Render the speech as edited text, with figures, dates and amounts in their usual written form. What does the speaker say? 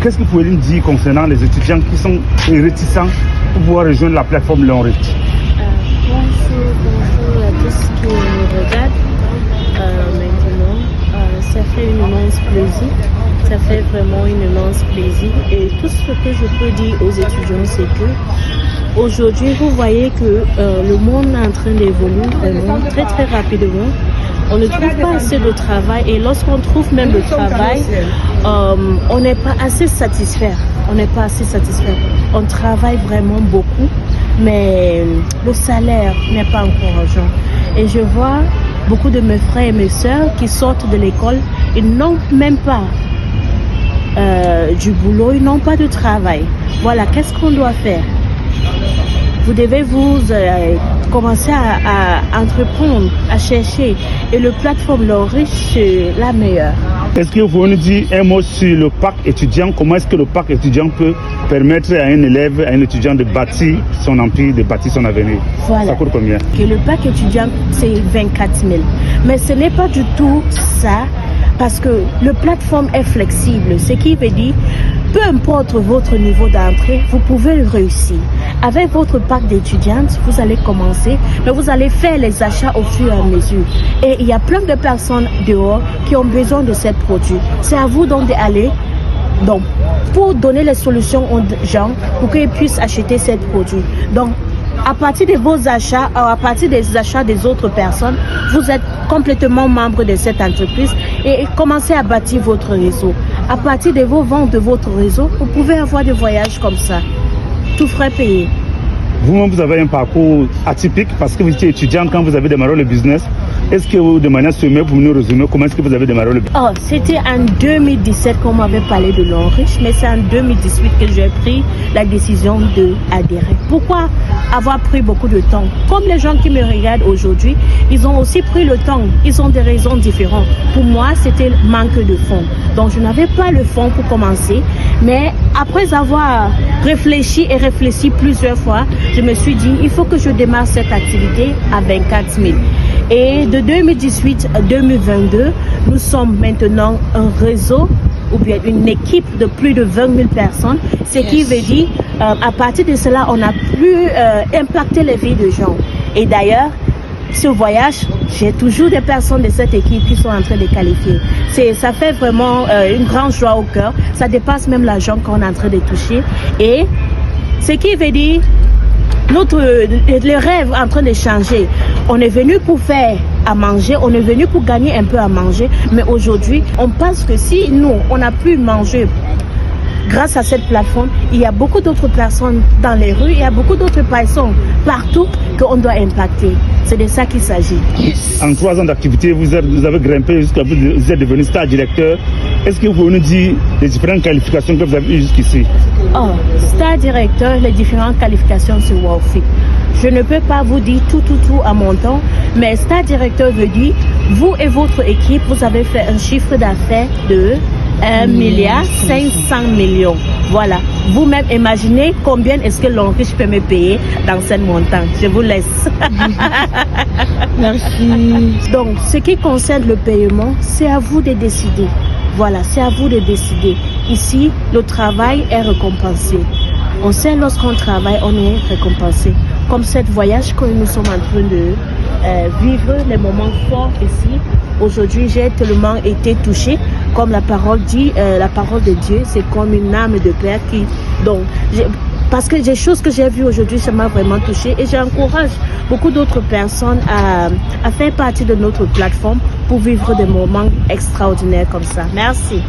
Qu'est-ce que vous pouvez nous dire concernant les étudiants qui sont réticents pour pouvoir rejoindre la plateforme Leonrich? Bonjour à tous qui nous regardent maintenant. Ça fait un immense plaisir. Ça fait vraiment un immense plaisir. Et tout ce que je peux dire aux étudiants, c'est que aujourd'hui, vous voyez que le monde est en train d'évoluer vraiment très très rapidement. On ne trouve pas assez de travail et lorsqu'on trouve même le travail, on n'est pas assez satisfait. On n'est pas assez satisfait. On travaille vraiment beaucoup, mais le salaire n'est pas encourageant. Et je vois beaucoup de mes frères et mes sœurs qui sortent de l'école, ils n'ont même pas du boulot, ils n'ont pas de travail. Voilà, qu'est-ce qu'on doit faire? Vous devez commencer à entreprendre, à chercher. Et le plateforme Leonrich, c'est la meilleure. Est-ce que vous pouvez nous dire un mot sur le parc étudiant? Comment est-ce que le parc étudiant peut permettre à un élève, à un étudiant de bâtir son empire, de bâtir son avenir? Voilà. Ça coûte combien? Que le parc étudiant, c'est 24 000. Mais ce n'est pas du tout ça, parce que le plateforme est flexible. Ce qui veut dire, peu importe votre niveau d'entrée, vous pouvez le réussir. Avec votre parc d'étudiantes, vous allez commencer, mais vous allez faire les achats au fur et à mesure. Et il y a plein de personnes dehors qui ont besoin de ces produits. C'est à vous donc d'aller pour donner les solutions aux gens pour qu'ils puissent acheter ces produits. Donc, à partir de vos achats, à partir des achats des autres personnes, vous êtes complètement membre de cette entreprise et commencez à bâtir votre réseau. À partir de vos ventes de votre réseau, vous pouvez avoir des voyages comme ça, tout frais payé. Vous-même, vous avez un parcours atypique parce que vous étiez étudiante quand vous avez démarré le business. Est-ce que vous, de manière sommaire, vous nous résumez comment est-ce que vous avez démarré le business? C'était en 2017 qu'on m'avait parlé de Leonrich, mais c'est en 2018 que j'ai pris la décision d'adhérer. Pourquoi avoir pris beaucoup de temps? Comme les gens qui me regardent aujourd'hui, ils ont aussi pris le temps. Ils ont des raisons différentes. Pour moi, c'était le manque de fonds. Donc, je n'avais pas le fonds pour commencer. Mais après avoir réfléchi plusieurs fois, je me suis dit, il faut que je démarre cette activité à 24 000. Et de 2018 à 2022, nous sommes maintenant un réseau ou bien une équipe de plus de 20 000 personnes. Ce qui veut dire, à partir de cela, on a pu impacter les vies des gens. Et d'ailleurs, ce voyage, j'ai toujours des personnes de cette équipe qui sont en train de qualifier. Ça fait vraiment une grande joie au cœur. Ça dépasse même l'argent qu'on est en train de toucher. Et ce qui veut dire, le rêve est en train de changer. On est venu pour faire à manger, on est venu pour gagner un peu à manger, mais aujourd'hui, on pense que si nous, on a pu manger grâce à cette plateforme, il y a beaucoup d'autres personnes dans les rues, il y a beaucoup d'autres personnes partout qu'on doit impacter. C'est de ça qu'il s'agit. En 3 ans d'activité, vous avez grimpé jusqu'à vous êtes devenu star directeur. Est-ce que vous pouvez nous dire les différentes qualifications que vous avez eues jusqu'ici? Star directeur, les différentes qualifications sur Wallfit. Je ne peux pas vous dire tout à mon temps, mais star directeur veut dire, vous et votre équipe, vous avez fait un chiffre d'affaires de 1,5 milliard. Voilà. Vous-même imaginez combien est-ce que Leonrich peut me payer dans ce montant. Je vous laisse. Merci. Donc, ce qui concerne le paiement, c'est à vous de décider. Voilà, c'est à vous de décider. Ici, le travail est récompensé. On sait lorsqu'on travaille, on est récompensé. Comme ce voyage que nous sommes en train de vivre, les moments forts ici. Aujourd'hui, j'ai tellement été touchée. Comme la parole dit, la parole de Dieu, c'est comme une âme de père qui... Donc, parce que des choses que j'ai vues aujourd'hui, ça m'a vraiment touchée. Et j'encourage beaucoup d'autres personnes à faire partie de notre plateforme pour vivre des moments extraordinaires comme ça. Merci.